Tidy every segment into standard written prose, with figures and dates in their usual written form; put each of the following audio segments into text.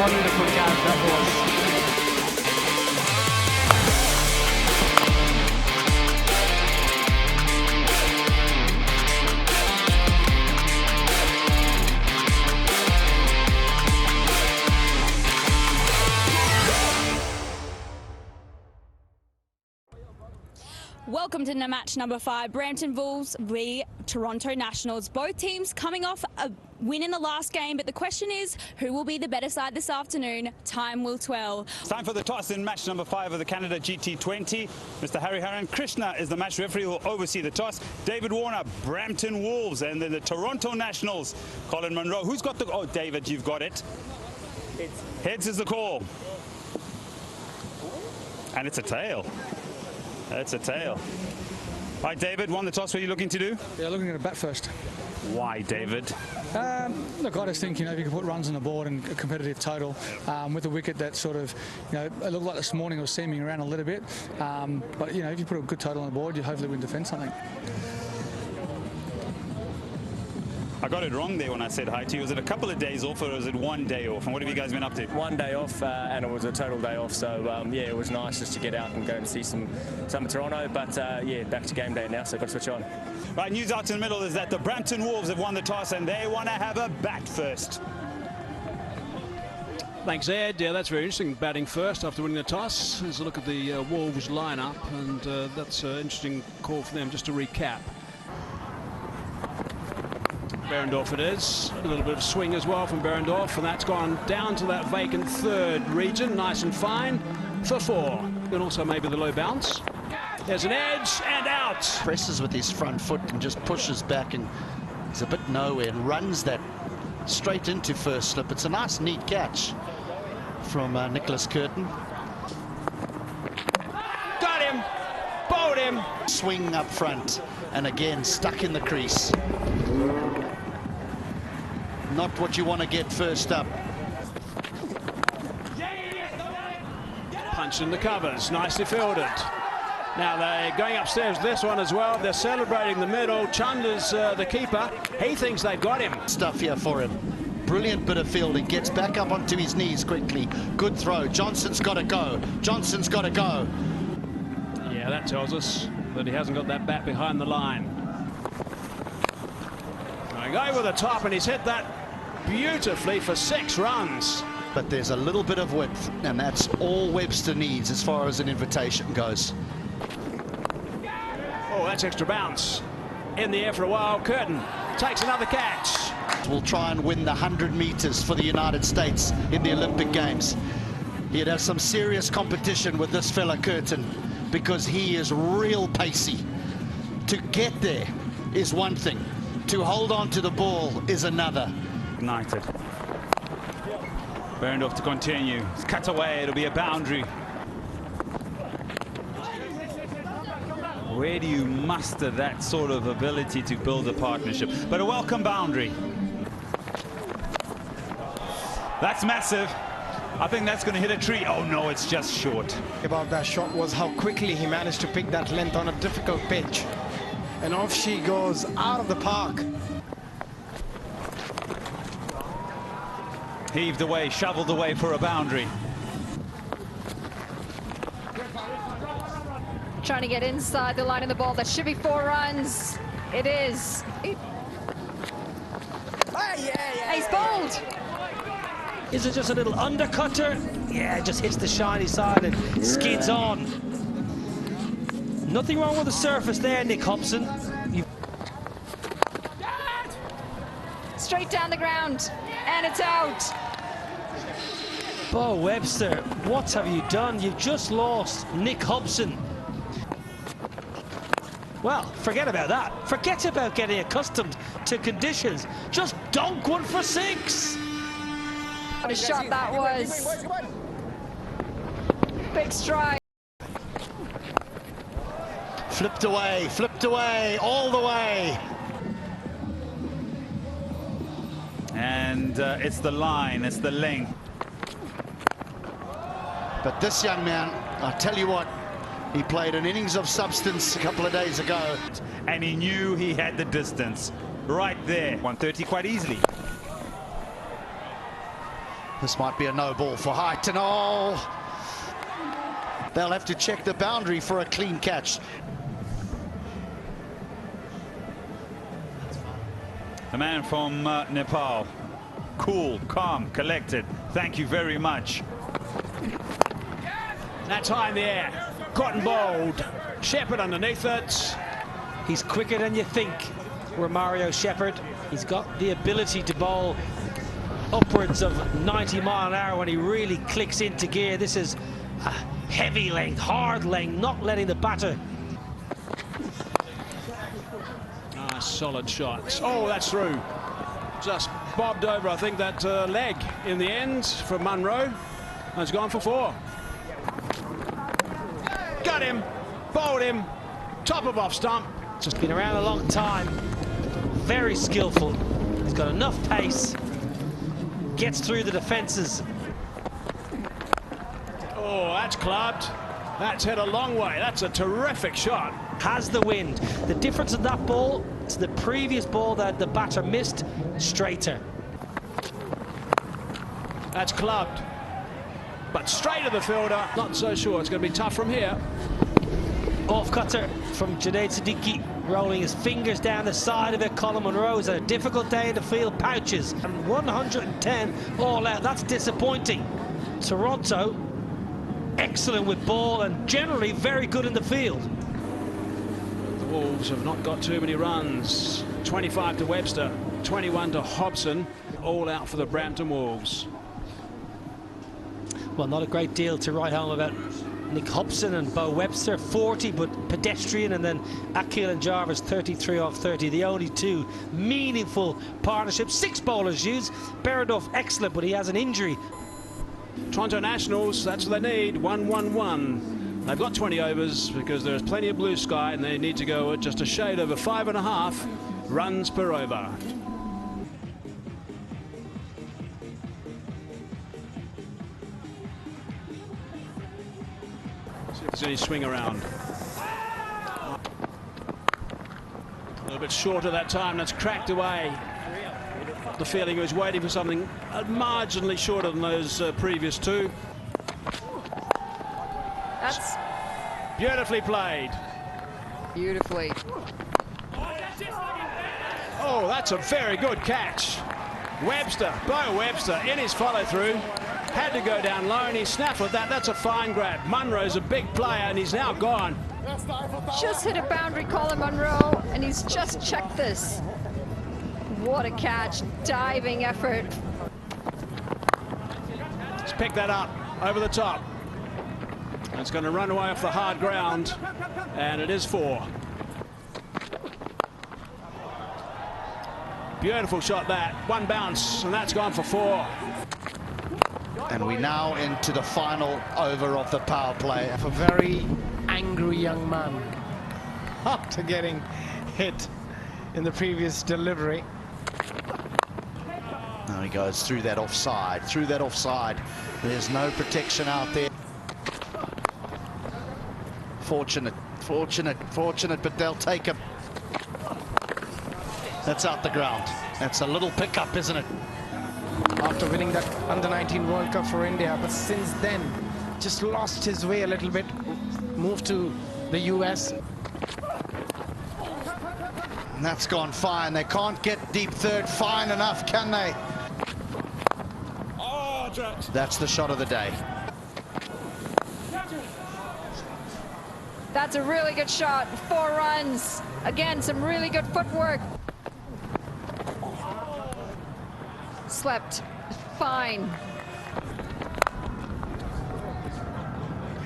wonderful game that was. Welcome to match number 5, Brampton Wolves v Toronto Nationals. Both teams coming off a win in the last game, but the question is, who will be the better side this afternoon? Time will tell. It's time for the toss in match number 5 of the Canada GT20. Mr. Hariharan Krishna is the match referee who will oversee the toss. David Warner, Brampton Wolves, and then the Toronto Nationals, Colin Munro. Who's got the... Oh, David, you've got it. Heads is the call. And it's a tail. That's a tail. All right, David, won the toss. What are you looking to do? Yeah, looking at a bat first. Why, David? Look, I just think, if you can put runs on the board and a competitive total with a wicket that sort of, it looked like this morning it was seaming around a little bit. But, if you put a good total on the board, you hopefully win defend something. I got it wrong there when I said hi to you. Was it a couple of days off or was it 1 day off? And what have you guys been up to? 1 day off and it was a total day off. So, yeah, it was nice just to get out and go and see some of Toronto. But, yeah, back to game day now, so got to switch on. Right, news out in the middle is that the Brampton Wolves have won the toss and they want to have a bat first. Thanks, Ed. Yeah, that's very interesting. Batting first after winning the toss. Let's look at the Wolves lineup, and that's an interesting call for them. Just to recap. Behrendorff it is. A little bit of swing as well from Behrendorff, and that's gone down to that vacant third region, nice and fine, for 4. And also maybe the low bounce. There's an edge and out. Presses with his front foot and just pushes back, and he's a bit nowhere and runs that straight into first slip. It's a nice, neat catch from Nicholas Curtin. Got him! Bowled him! Swing up front, and again stuck in the crease. Not what you want to get first up. Punch in the covers, nicely fielded. Now they're going upstairs with this one as well. They're celebrating the middle. Chunder's the keeper. He thinks they've got him. Stuff here for him. Brilliant bit of fielding. Gets back up onto his knees quickly. Good throw. Johnson's got to go. Johnson's got to go. Yeah, that tells us that he hasn't got that bat behind the line. Going with the top, and he's hit that beautifully for 6 runs. But there's a little bit of width, and that's all Webster needs as far as an invitation goes. Oh, that's extra bounce. In the air for a while. Curtin takes another catch. Will try and win the 100 meters for the United States in the Olympic Games. He'd have some serious competition with this fella Curtin, because he is real pacey. To get there is one thing. To hold on to the ball is another. Ignited. Behrendorff to continue. It's cut away. It'll be a boundary. Where do you muster that sort of ability to build a partnership? But a welcome boundary. That's massive. I think that's going to hit a tree. Oh no, it's just short. About that shot was how quickly he managed to pick that length on a difficult pitch. And off she goes out of the park. Heaved away, shoveled away for a boundary. Trying to get inside the line of the ball. That should be 4 runs. It is. He's bowled. Is it just a little undercutter? Yeah, it just hits the shiny side and skids on. Nothing wrong with the surface there, Nick Hobson. Straight down the ground, and it's out. Bo Webster, what have you done? You've just lost Nick Hobson. Well, forget about that. Forget about getting accustomed to conditions. Just dunk one for 6. What a shot that was. Big strike. Flipped away, all the way. And it's the line, it's the length. But this young man, I tell you what, he played an innings of substance a couple of days ago. And he knew he had the distance right there. 130 quite easily. This might be a no ball for Highton. Oh, they'll have to check the boundary for a clean catch. The man from Nepal. Cool, calm, collected. Thank you very much. That's high in the air. Cotton bowled. Shepherd underneath it. He's quicker than you think, Romario Shepherd. He's got the ability to bowl upwards of 90 mile an hour when he really clicks into gear. This is a heavy length, hard length, not letting the batter. Nice solid shots. Oh, that's through. Just bobbed over, I think, that leg in the end from Munro. Has gone for 4. Got him, bowled him, top of off stump. Just been around a long time. Very skillful. He's got enough pace. Gets through the defences. Oh, that's clubbed. That's hit a long way. That's a terrific shot. Has the wind. The difference in that ball to the previous ball that the batter missed, straighter. That's clubbed. But straight to the fielder. Not so sure. It's going to be tough from here. Off cutter from Junaid Siddiqui, rolling his fingers down the side of it. Colin Munro's had a difficult day in the field, pouches, and 110 all out. That's disappointing. Toronto, excellent with ball and generally very good in the field. The Wolves have not got too many runs. 25 to Webster, 21 to Hobson. All out for the Brampton Wolves. Well, not a great deal to write home about Nick Hobson and Bo Webster, 40 but pedestrian, and then Akil and Jarvis 33 off 30. The only 2 meaningful partnerships. 6 bowlers used. Berendorf excellent, but he has an injury. Toronto Nationals, that's what they need. 1-1-1. They've got 20 overs because there's plenty of blue sky and they need to go at just a shade over 5.5 runs per over. See if there's any swing around. A little bit shorter that time. That's cracked away. The feeling he was waiting for something marginally shorter than those previous 2. That's Beautifully played. beautifully. Oh, that's a very good catch. Webster, Bo Webster, in his follow-through, had to go down low and he snaffled that. That's a fine grab. Munro's a big player and he's now gone. Just hit a boundary, Colin Munro, and he's just checked this. What a catch, diving effort. Let's pick that up over the top. It's going to run away off the hard ground, and it is 4. Beautiful shot that. 1 bounce, and that's gone for 4. And we now into the final over of the power play. A very angry young man after getting hit in the previous delivery. Now he goes through that offside, There's no protection out there. Fortunate, but they'll take him. That's out the ground. That's a little pickup, isn't it? After winning that Under-19 World Cup for India, but since then just lost his way a little bit, moved to the US. And that's gone fine. They can't get deep third fine enough, can they? That's the shot of the day. That's a really good shot. 4 runs. Again, some really good footwork. Slept fine.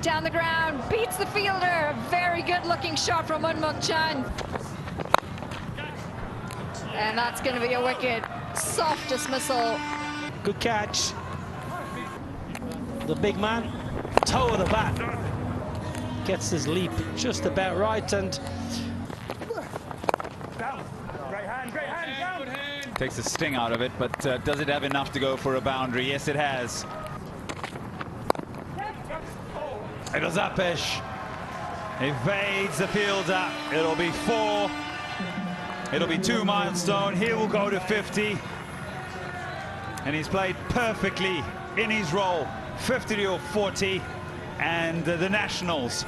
Down the ground, beats the fielder. A very good looking shot from Unmuk Chan. And that's going to be a wicket. Soft dismissal. Good catch. The big man, toe of the bat. Gets his leap just about right and Takes the sting out of it, but does it have enough to go for a boundary? Yes, it has. It goes Apesh. Evades the fielder. It'll be 4. It'll be 2 milestone. He will go to 50. And he's played perfectly in his role, 50-40, and the Nationals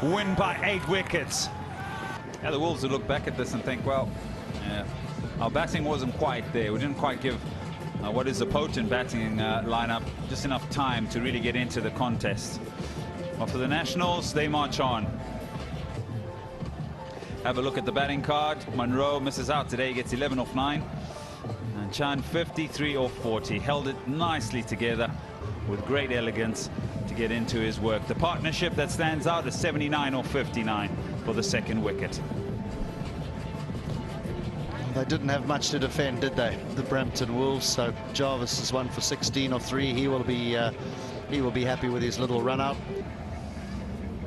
win by 8 wickets. Yeah, the Wolves would look back at this and think, well, our batting wasn't quite there. We didn't quite give what is a potent batting lineup just enough time to really get into the contest. But for the Nationals, they march on. Have a look at the batting card. Munro misses out today. He gets 11 off 9. And Chan 53 off 40. Held it nicely together with great elegance to get into his work. The partnership that stands out is 79 off 59 for the second wicket. They didn't have much to defend, did they, the Brampton Wolves? So Jarvis is 1 for 16 off 3. He will be happy with his little run out.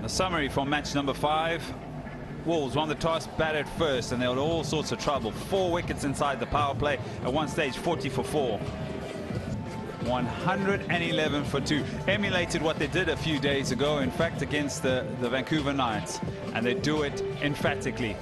A summary from match number 5. Wolves won the toss, batted first, and they had all sorts of trouble. 4 wickets inside the power play. At one stage, 40 for 4. 111 for 2. Emulated what they did a few days ago, in fact, against the Vancouver Knights. And they do it emphatically.